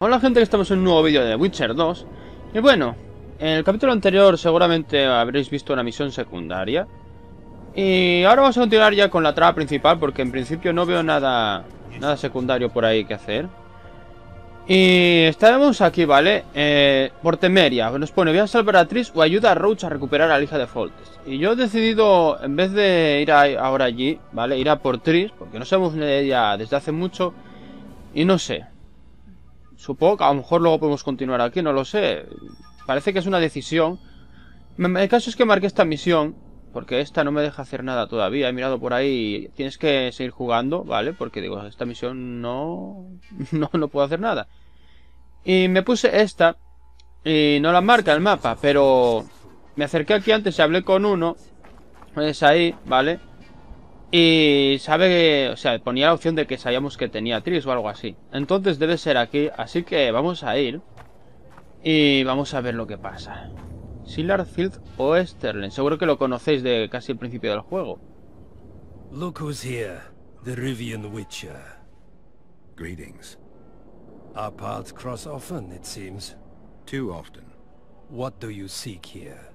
Hola gente, que estamos en un nuevo vídeo de The Witcher 2. Y bueno, en el capítulo anterior seguramente habréis visto una misión secundaria. Y ahora vamos a continuar ya con la trama principal, porque en principio no veo nada secundario por ahí que hacer. Y estaremos aquí, ¿vale? Por Temeria, nos pone: voy a salvar a Triss o ayuda a Roach a recuperar a la hija de Foltest. Y yo he decidido, en vez de ir ahora allí, ¿vale? Ir a por Triss, porque no sabemos de ella desde hace mucho. Y no sé. Supongo que a lo mejor luego podemos continuar aquí, no lo sé. Parece que es una decisión. El caso es que marqué esta misión, porque esta no me deja hacer nada todavía. He mirado por ahí, tienes que seguir jugando, ¿vale? Porque digo, esta misión no puedo hacer nada. Y me puse esta, y no la marca el mapa, pero me acerqué aquí antes y hablé con uno. Es ahí, ¿vale? Y sabe, o sea, ponía la opción de que sabíamos que tenía Triss o algo así. Entonces debe ser aquí, así que vamos a ir y vamos a ver lo que pasa. Sillarfield o Esterlen, seguro que lo conocéis de casi el principio del juego. Look who's here, the Rivian Witcher. Greetings. Our paths cross often, it seems. Too often. What do you seek here?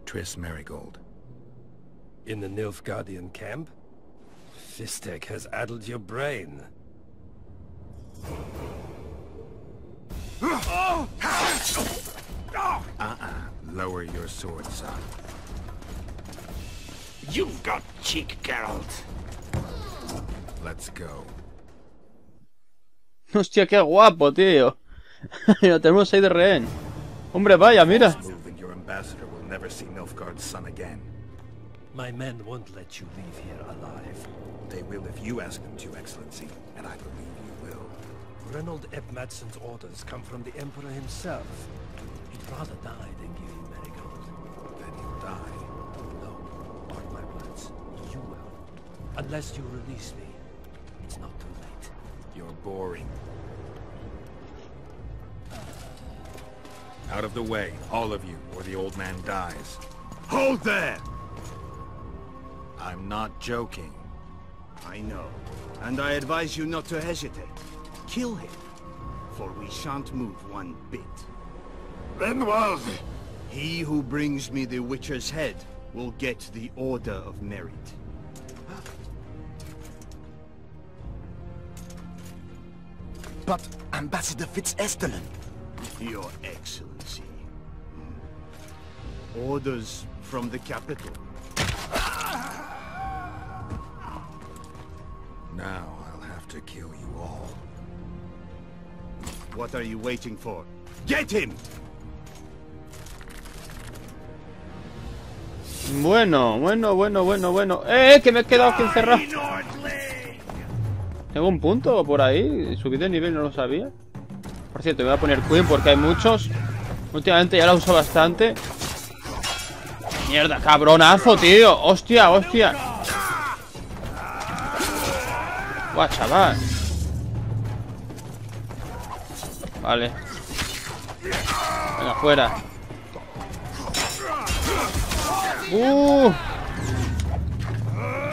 Triss Merigold. In the Nilfgaardian camp? Fistek has addled your brain. Lower your sword, son. You've got cheek, Geralt. Let's go. Hostia, qué guapo, tío. Lo tenemos ahí de rehén. Hombre, vaya, mira. Your ambassador will never see Nilfgaard's son again. My men won't let you leave here alive. They will if you ask them to, Excellency, and I believe you will. Reynold Ep Madsen's orders come from the Emperor himself. He'd rather die than give you Merigold. Then he'll die. No, mark my words. You will. Unless you release me. It's not too late. You're boring. Out of the way, all of you, or the old man dies. Hold there! I'm not joking. I know, and I advise you not to hesitate. Kill him, for we shan't move one bit. Then was he who brings me the Witcher's head will get the Order of Merit. But Ambassador Fitz-Esterlen... Your Excellency. Orders from the capital. Now I'll have to kill you all. What are you waiting for? Get him! Bueno. Que me he quedado aquí encerrado. Tengo un punto por ahí. Subí de nivel, no lo sabía. Por cierto, me voy a poner Queen porque hay muchos. Últimamente ya la uso bastante. Mierda, cabronazo, tío. Hostia. Guau, chaval. Vale. Venga, fuera.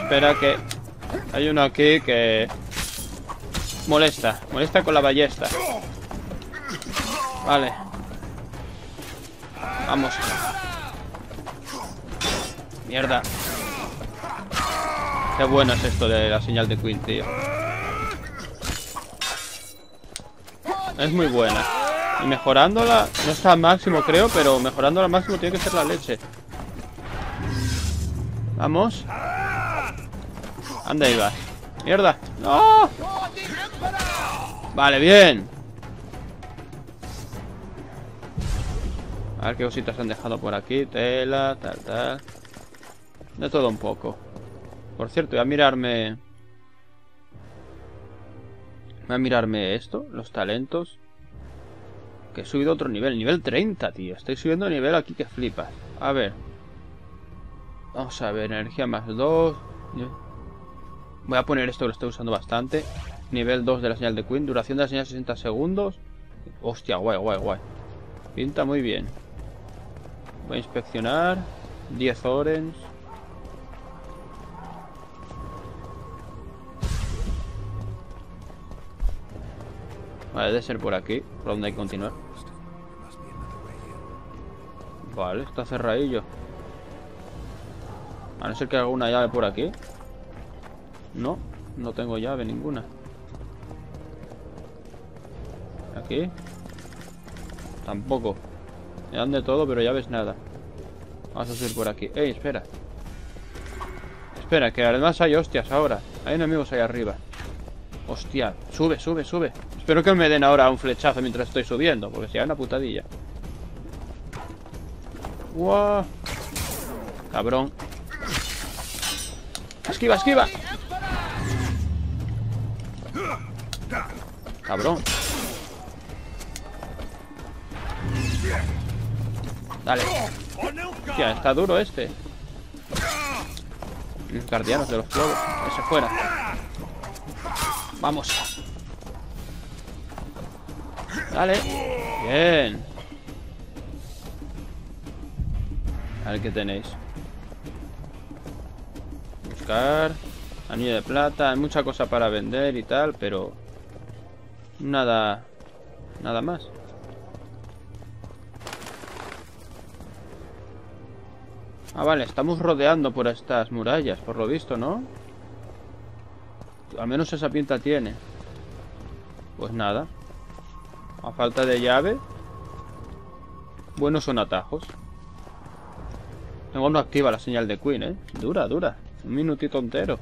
Espera que... hay uno aquí que... molesta con la ballesta. Vale. Vamos. Mierda. Qué bueno es esto de la señal de Queen, tío. Es muy buena. Y mejorándola, no está al máximo creo, pero mejorándola al máximo tiene que ser la leche. Vamos. Anda, ahí vas. Mierda. ¡No! Vale, bien. A ver qué cositas han dejado por aquí. Tela, tal. De todo un poco. Por cierto, voy a mirarme... esto, los talentos. Que he subido otro nivel, nivel 30, tío. Estoy subiendo nivel aquí que flipas. A ver. Vamos a ver, energía más 2. Voy a poner esto que lo estoy usando bastante. Nivel 2 de la señal de Queen. Duración de la señal 60 segundos. Hostia, guay. Pinta muy bien. Voy a inspeccionar. 10 orens. Vale, debe ser por aquí, por donde hay que continuar. Vale, está cerradillo. A no ser que haga una llave por aquí. No, no tengo llave ninguna. Aquí tampoco. Me dan de todo, pero llaves nada. Vamos a subir por aquí. ¡Ey, espera! Espera, que además hay hostias ahora. Hay enemigos ahí arriba. Hostia, sube, sube, sube. Espero que me den ahora un flechazo mientras estoy subiendo, porque sería una putadilla. ¡Wow! Cabrón. ¡Esquiva, esquiva! Cabrón. Dale. Hostia, está duro este. Los guardianos de los globos. Ese fuera. Vamos. Dale. Bien. A ver qué tenéis. Buscar. Anillo de plata. Hay mucha cosa para vender y tal, pero nada más. Ah, vale, estamos rodeando por estas murallas, por lo visto, ¿no? Al menos esa pinta tiene. Pues nada. A falta de llave. Buenos son atajos. Tengo no activa la señal de Queen, ¿eh? Dura, dura. Un minutito entero.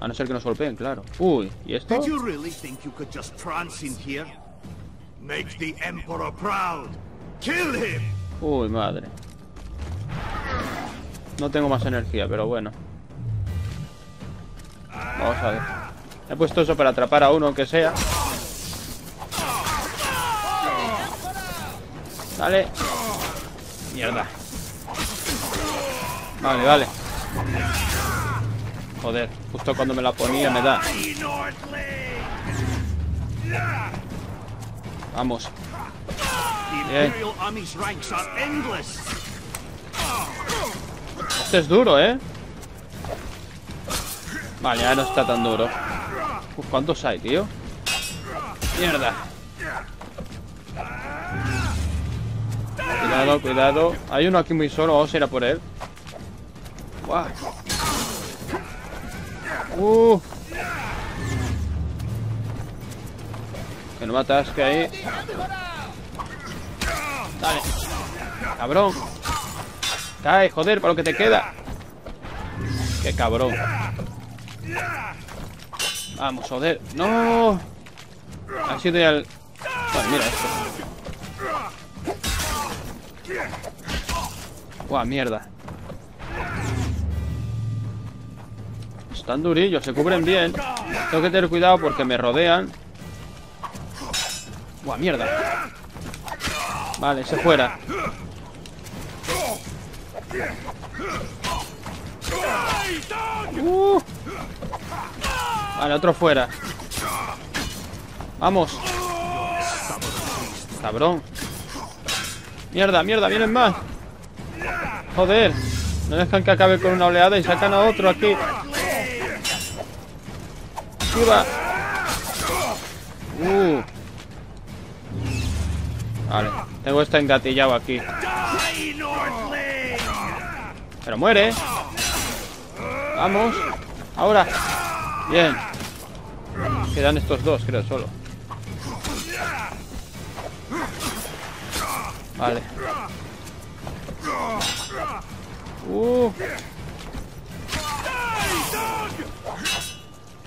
A no ser que nos golpeen, claro. Uy, ¿y esto? Did you really think you could just trance in here? Make the Emperor proud. Kill him. Uy, madre. No tengo más energía, pero bueno. Vamos a ver. He puesto eso para atrapar a uno, aunque sea. Dale. Mierda. Vale, vale. Joder, justo cuando me la ponía me da. Vamos. Bien. Este es duro, ¿eh? Vale, ya no está tan duro. Uf, ¿cuántos hay, tío? Mierda. Cuidado, cuidado. Hay uno aquí muy solo, vamos a ir a por él. Guau. Que no me atasque ahí. Dale. Cabrón. Cae, joder, para lo que te queda. Qué cabrón. Vamos, joder. No. Ha sido ya el... Bueno, mira esto. Buah, mierda. Están durillos, se cubren bien. Tengo que tener cuidado porque me rodean. Buah, mierda. Vale, se fuera. Vale, otro fuera. Vamos. Cabrón. Mierda, mierda, vienen más. Joder. No dejan que acabe con una oleada y sacan a otro aquí. Esquiva. Vale, tengo este engatillado aquí. Pero muere. Vamos. Ahora. Bien. Quedan estos dos, creo, solo. Vale.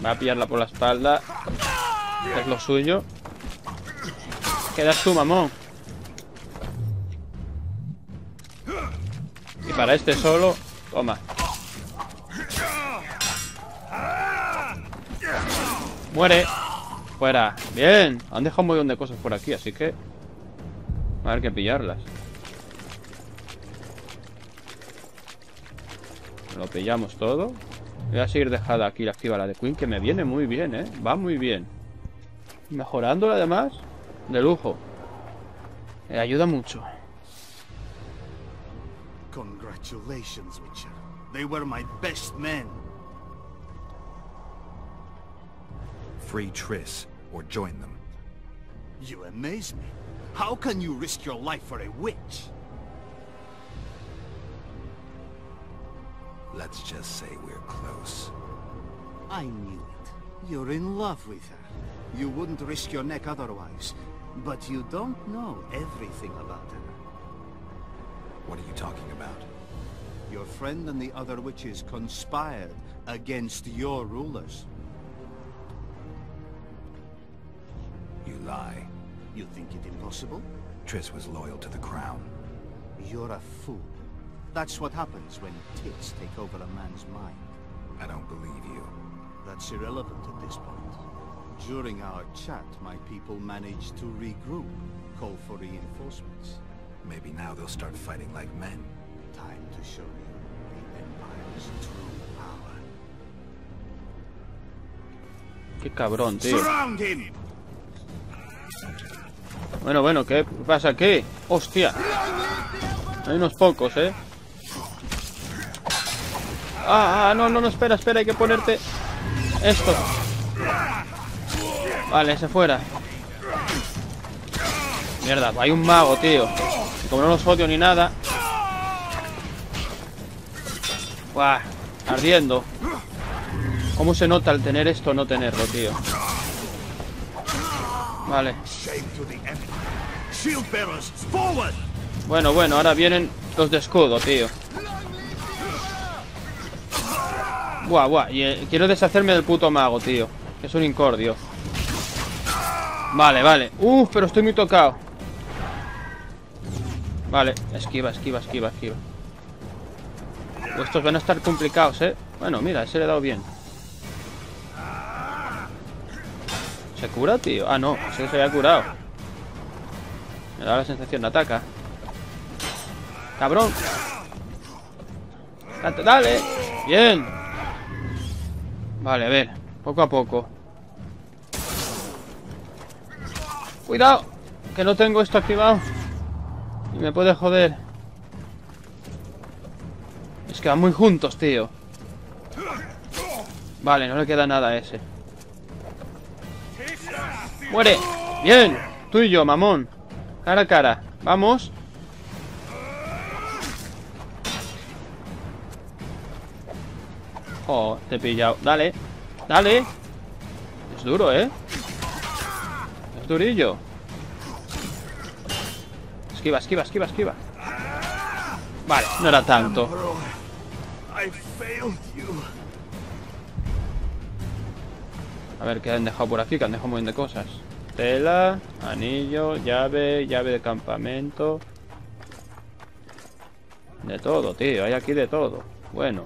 Va a pillarla por la espalda. Es lo suyo. Quedas tú, mamón. Y para este solo, toma. Muere. Fuera. Bien. Han dejado un montón de cosas por aquí, así que va a haber que pillarlas. Lo pillamos todo. Voy a seguir dejando aquí la activa la de Queen, que me viene muy bien, va muy bien. Mejorándola además, de lujo. Me ayuda mucho. Congratulations, Witcher. They were my best men. Free Triss, or join them. You amaze me. How can you risk your life for a witch? Let's just say we're close. I knew it. You're in love with her. You wouldn't risk your neck otherwise. But you don't know everything about her. What are you talking about? Your friend and the other witches conspired against your rulers. You lie. You think it impossible? Triss was loyal to the crown. You're a fool. That's what happens when tits take over a man's mind. I don't believe you. That's irrelevant at this point. During our chat, my people managed to regroup, call for reinforcements. Maybe now they'll start fighting like men. Time to show you the Empire's true power. Qué cabrón, tío. Surround him! Bueno, ¿qué pasa aquí? ¡Hostia! Hay unos pocos, ¿eh? No, espera, hay que ponerte esto. Vale, ese fuera. Mierda, hay un mago, tío. Y como no los odio ni nada. ¡Buah! Ardiendo. ¿Cómo se nota el tener esto o no tenerlo, tío? Vale. Bueno, ahora vienen los de escudo, tío. Buah. Y quiero deshacerme del puto mago, tío. Es un incordio. Vale. Pero estoy muy tocado. Vale, esquiva. Estos van a estar complicados, ¿eh? Bueno, mira, ese le he dado bien. ¿Se cura, tío? Ah, no, ese se había curado. Me da la sensación de ataca. ¡Cabrón! ¡Dale! ¡Bien! Vale, a ver, poco a poco. ¡Cuidado! Que no tengo esto activado. Y me puede joder. Es que van muy juntos, tío. Vale, no le queda nada a ese. ¡Muere! ¡Bien! Tú y yo, mamón. Cara a cara. Vamos. Oh, te he pillado. Dale. Es duro, ¿eh? Es durillo. Esquiva. Vale, no era tanto. A ver, ¿qué han dejado por aquí? Que han dejado un montón de cosas. Tela, anillo, llave de campamento. De todo, tío. Hay aquí de todo. Bueno.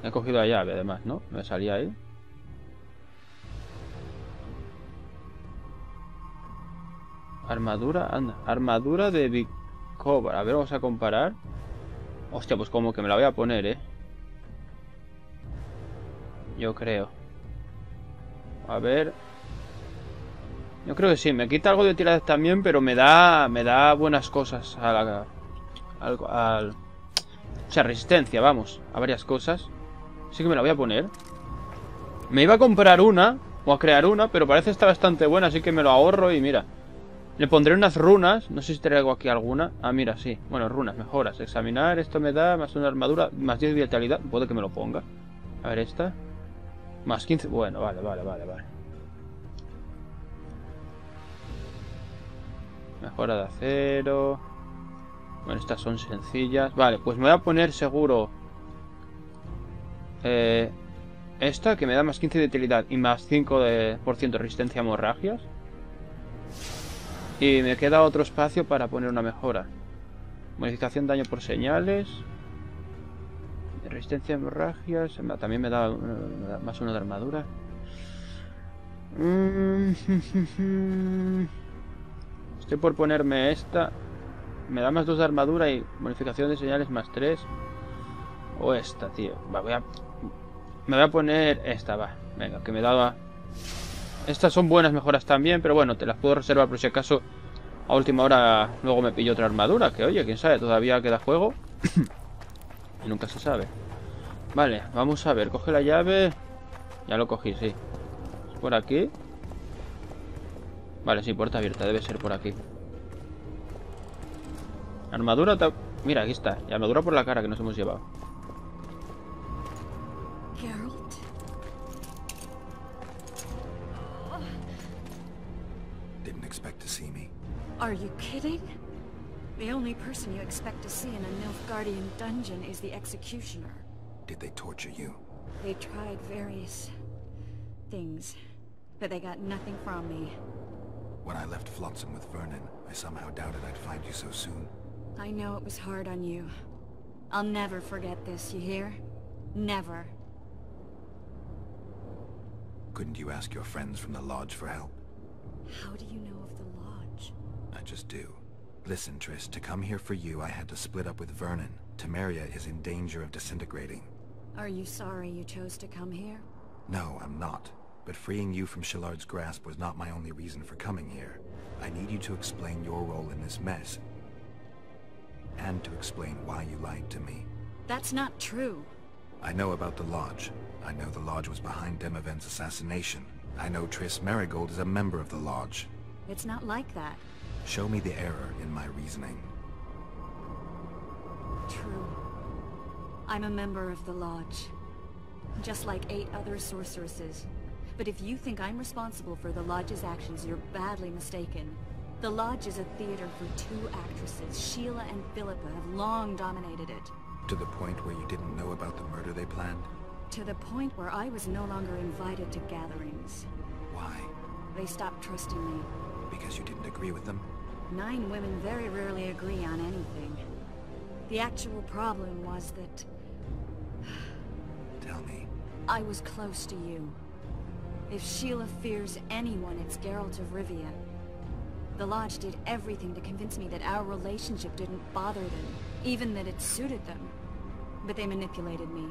He cogido la llave, además, ¿no? Me salía ahí. Armadura, anda. Armadura de Bicobra. A ver, vamos a comparar. Hostia, pues como que me la voy a poner, ¿eh? Yo creo. A ver. Yo creo que sí. Me quita algo de tirada también, pero me da buenas cosas o sea, resistencia, vamos. A varias cosas. Así que me la voy a poner. Me iba a comprar una, o a crear una, pero parece que está bastante buena, así que me lo ahorro y mira. Le pondré unas runas. No sé si traigo aquí alguna. Ah, mira, sí. Bueno, runas, mejoras. Examinar, esto me da más una armadura, más 10 de vitalidad. Puede que me lo ponga. A ver, esta. Más 15. Bueno, vale. Mejora de acero. Bueno, estas son sencillas. Vale, pues me voy a poner seguro esta, que me da más 15 de vitalidad y más 5% de resistencia a hemorragias. Y me queda otro espacio para poner una mejora. Modificación daño por señales. Resistencia a hemorragias. También me da más uno de armadura. Estoy por ponerme esta. Me da más 2 de armadura y modificación de señales más 3. O esta, tío. Va, me voy a poner esta, va. Venga, que me daba... Estas son buenas mejoras también, pero bueno, te las puedo reservar por si acaso a última hora luego me pillo otra armadura. Que oye, quién sabe, todavía queda juego. Y nunca se sabe. Vale, vamos a ver. Coge la llave. Ya lo cogí, sí. ¿Es por aquí? Vale, sí, puerta abierta. Debe ser por aquí. Armadura... Mira, aquí está. Y armadura por la cara que nos hemos llevado. Geralt? Didn't expect to see me. Are you kidding? The only person you expect to see in a Nilfgaardian dungeon is the executioner. Did they torture you? They tried various things, but they got nothing from me. When I left Flotsam with Vernon, I somehow doubted I'd find you so soon. I know it was hard on you. I'll never forget this, you hear? Never. Couldn't you ask your friends from the Lodge for help? How do you know of the Lodge? I just do. Listen, Triss, to come here for you, I had to split up with Vernon. Temeria is in danger of disintegrating. Are you sorry you chose to come here? No, I'm not. But freeing you from Shillard's grasp was not my only reason for coming here. I need you to explain your role in this mess. And to explain why you lied to me. That's not true. I know about the Lodge. I know the Lodge was behind Demavend's assassination. I know Triss Merigold is a member of the Lodge. It's not like that. Show me the error in my reasoning. True. I'm a member of the Lodge. Just like 8 other sorceresses. But if you think I'm responsible for the Lodge's actions, you're badly mistaken. The Lodge is a theater for 2 actresses. Sheila and Philippa have long dominated it. To the point where you didn't know about the murder they planned? To the point where I was no longer invited to gatherings. Why? They stopped trusting me. Because you didn't agree with them? 9 women very rarely agree on anything. The actual problem was that... Tell me. I was close to you. If Sheila fears anyone, it's Geralt of Rivia. The Lodge did everything to convince me that our relationship didn't bother them, even that it suited them. But they manipulated me.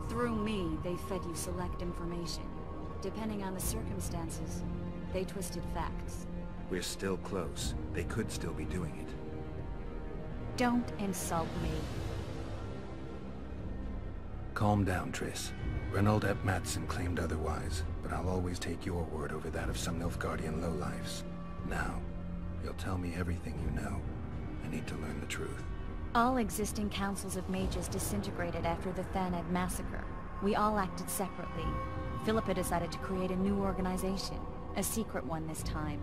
Through me, they fed you select information. Depending on the circumstances, they twisted facts. We're still close. They could still be doing it. Don't insult me. Calm down, Triss. Reynold ep Matson claimed otherwise, but I'll always take your word over that of some Nilfgaardian lowlifes. Now, you'll tell me everything you know. I need to learn the truth. All existing councils of mages disintegrated after the Thanad massacre. We all acted separately. Philippa decided to create a new organization. A secret one this time.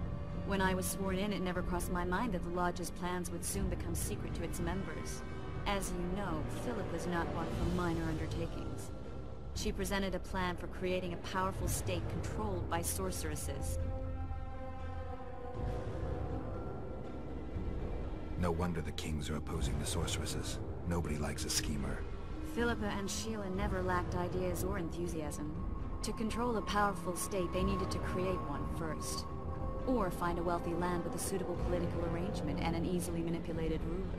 When I was sworn in, it never crossed my mind that the Lodge's plans would soon become secret to its members. As you know, Philippa's not one for minor undertakings. She presented a plan for creating a powerful state controlled by sorceresses. No wonder the kings are opposing the sorceresses. Nobody likes a schemer. Philippa and Sheila never lacked ideas or enthusiasm. To control a powerful state, they needed to create one first. Or find a wealthy land with a suitable political arrangement and an easily manipulated ruler.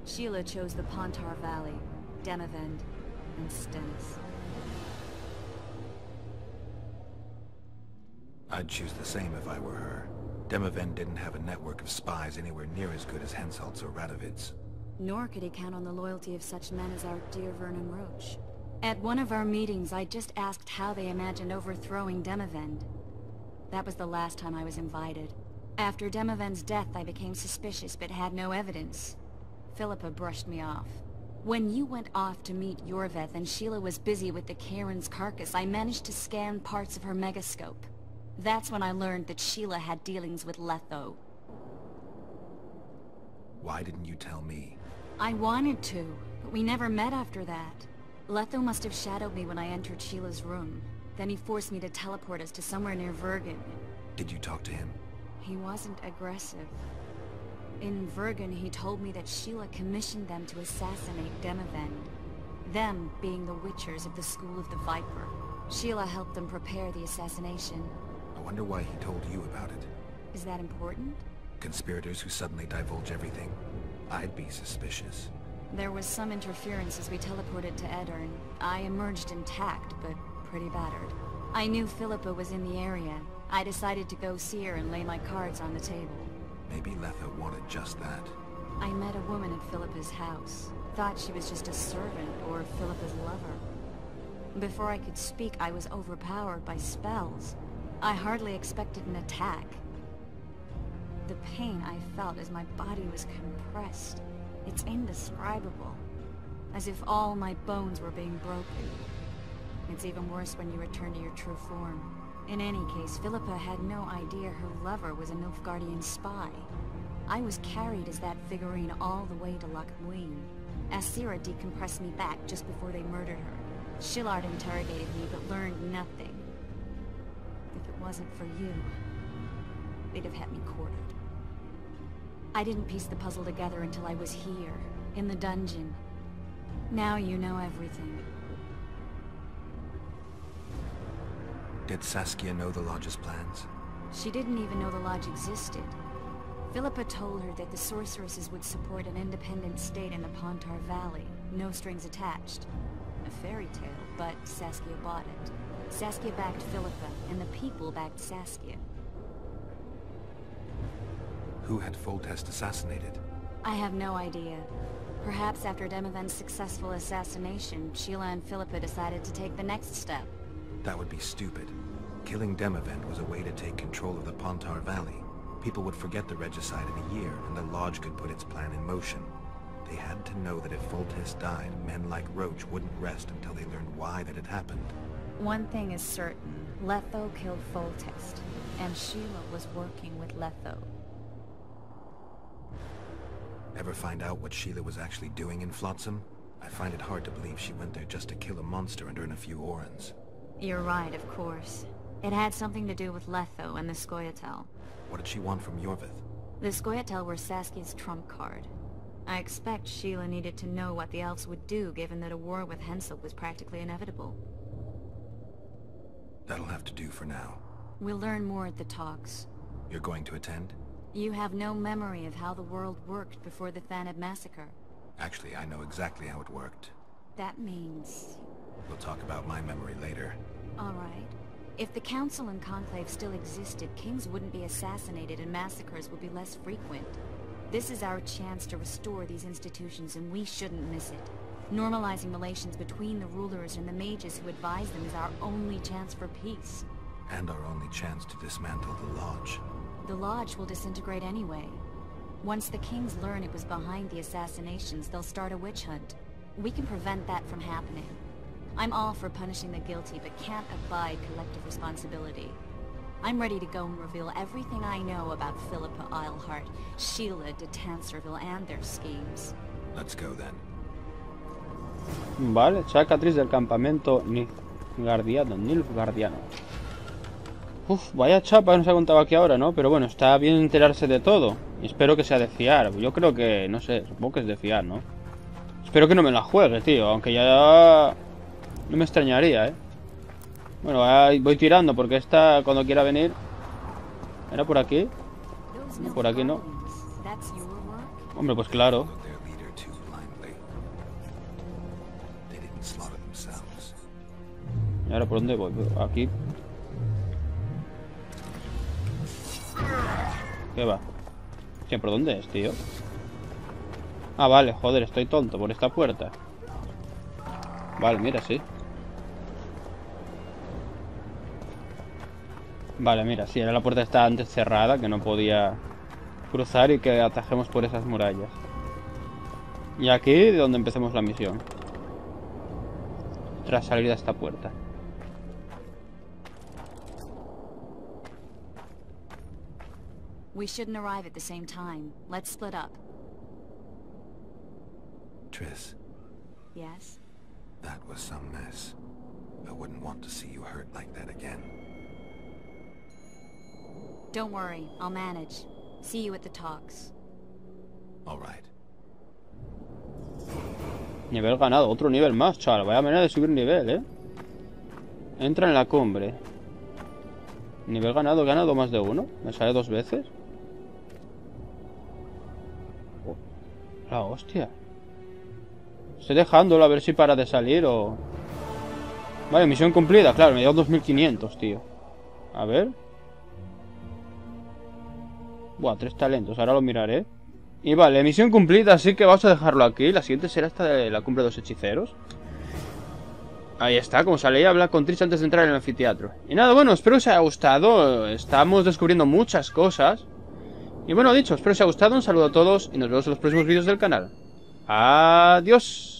Sheila chose the Pontar Valley, Demavend, and Stennis. I'd choose the same if I were her. Demavend didn't have a network of spies anywhere near as good as Henselt's or Radovid's. Nor could he count on the loyalty of such men as our dear Vernon Roche. At one of our meetings, I just asked how they imagined overthrowing Demavend. That was the last time I was invited. After Demavend's death, I became suspicious but had no evidence. Philippa brushed me off. When you went off to meet Yorveth and Sheila was busy with the Karen's carcass, I managed to scan parts of her megascope. That's when I learned that Sheila had dealings with Letho. Why didn't you tell me? I wanted to, but we never met after that. Letho must have shadowed me when I entered Sheila's room. Then he forced me to teleport us to somewhere near Vergen. Did you talk to him? He wasn't aggressive. In Vergen, he told me that Sheila commissioned them to assassinate Demavend. Them being the Witchers of the School of the Viper. Sheila helped them prepare the assassination. I wonder why he told you about it. Is that important? Conspirators who suddenly divulge everything. I'd be suspicious. There was some interference as we teleported to Edirn. I emerged intact, but pretty battered. I knew Philippa was in the area. I decided to go see her and lay my cards on the table. Maybe Letho wanted just that. I met a woman at Philippa's house. Thought she was just a servant or Philippa's lover. Before I could speak, I was overpowered by spells. I hardly expected an attack. The pain I felt as my body was compressed. It's indescribable. As if all my bones were being broken. It's even worse when you return to your true form. In any case, Philippa had no idea her lover was a Nilfgaardian spy. I was carried as that figurine all the way to Loch Muin. Asira decompressed me back just before they murdered her. Shillard interrogated me but learned nothing. If it wasn't for you, they'd have had me quartered. I didn't piece the puzzle together until I was here, in the dungeon. Now you know everything. Did Saskia know the Lodge's plans? She didn't even know the Lodge existed. Philippa told her that the sorceresses would support an independent state in the Pontar Valley, no strings attached. A fairy tale, but Saskia bought it. Saskia backed Philippa, and the people backed Saskia. Who had Foltest assassinated? I have no idea. Perhaps after Demavend's successful assassination, Sheila and Philippa decided to take the next step. That would be stupid. Killing Demavend was a way to take control of the Pontar Valley. People would forget the regicide in a year, and the Lodge could put its plan in motion. They had to know that if Foltest died, men like Roach wouldn't rest until they learned why that had happened. One thing is certain. Letho killed Foltest, and Sheila was working with Letho. Ever find out what Sheila was actually doing in Flotsam? I find it hard to believe she went there just to kill a monster and earn a few orans. You're right, of course. It had something to do with Letho and the Scoia'tael. What did she want from Yorvith? The Scoia'tael were Saskia's trump card. I expect Sheila needed to know what the elves would do, given that a war with Hensel was practically inevitable. That'll have to do for now. We'll learn more at the talks. You're going to attend? You have no memory of how the world worked before the Thanad massacre. Actually, I know exactly how it worked. That means... We'll talk about my memory later. All right. If the Council and Conclave still existed, kings wouldn't be assassinated and massacres would be less frequent. This is our chance to restore these institutions, and we shouldn't miss it. Normalizing relations between the rulers and the mages who advise them is our only chance for peace. And our only chance to dismantle the Lodge. The Lodge will disintegrate anyway. Once the kings learn it was behind the assassinations, they'll start a witch hunt. We can prevent that from happening. I'm all for punishing the guilty, but can't abide collective responsibility. I'm ready to go and reveal everything I know about Philippa Eilhart, Sheila de Tanserville, and their schemes. Let's go then. Vale, saca a Triss del campamento Nilfgaardiano. Uf, vaya chapa nos ha contado aquí ahora, ¿no? Pero bueno, está bien enterarse de todo. Y espero que sea de fiar. Yo creo que, no sé, supongo que es de fiar, ¿no? Espero que no me la juegue, tío. Aunque ya... No me extrañaría, ¿eh? Bueno, voy tirando porque esta, cuando quiera venir... ¿Era por aquí? No, por aquí no. Hombre, pues claro. ¿Y ahora por dónde voy? Aquí. ¿Qué va? ¿Qué, por dónde es, tío? Ah, vale, joder, estoy tonto. Por esta puerta. Vale, mira, sí. Vale, mira, sí, era la puerta estaba antes cerrada, que no podía cruzar y que atajemos por esas murallas. Y aquí de donde empecemos la misión. Tras salir de esta puerta. We shouldn't arrive at the same time. Let's split up. Triss. Yes? That was some mess. I wouldn't want to see you hurt like that again. Don't worry, I'll manage. See you at the talks. All right. Nivel ganado, otro nivel más, chaval. Vaya manera de subir nivel, ¿eh? Entra en la cumbre. Nivel ganado, he ganado más de uno. Me sale 2 veces. Oh, la hostia. Estoy dejándolo a ver si para de salir o... Vale, misión cumplida, claro, me dio 2500, tío. A ver. Buah, 3 talentos, ahora lo miraré. Y vale, misión cumplida, así que vamos a dejarlo aquí. La siguiente será esta de la cumbre de los hechiceros. Ahí está, como sale, habla con Triss antes de entrar en el anfiteatro. Y nada, bueno, espero que os haya gustado. Estamos descubriendo muchas cosas. Y bueno, dicho, espero que os haya gustado. Un saludo a todos y nos vemos en los próximos vídeos del canal. Adiós.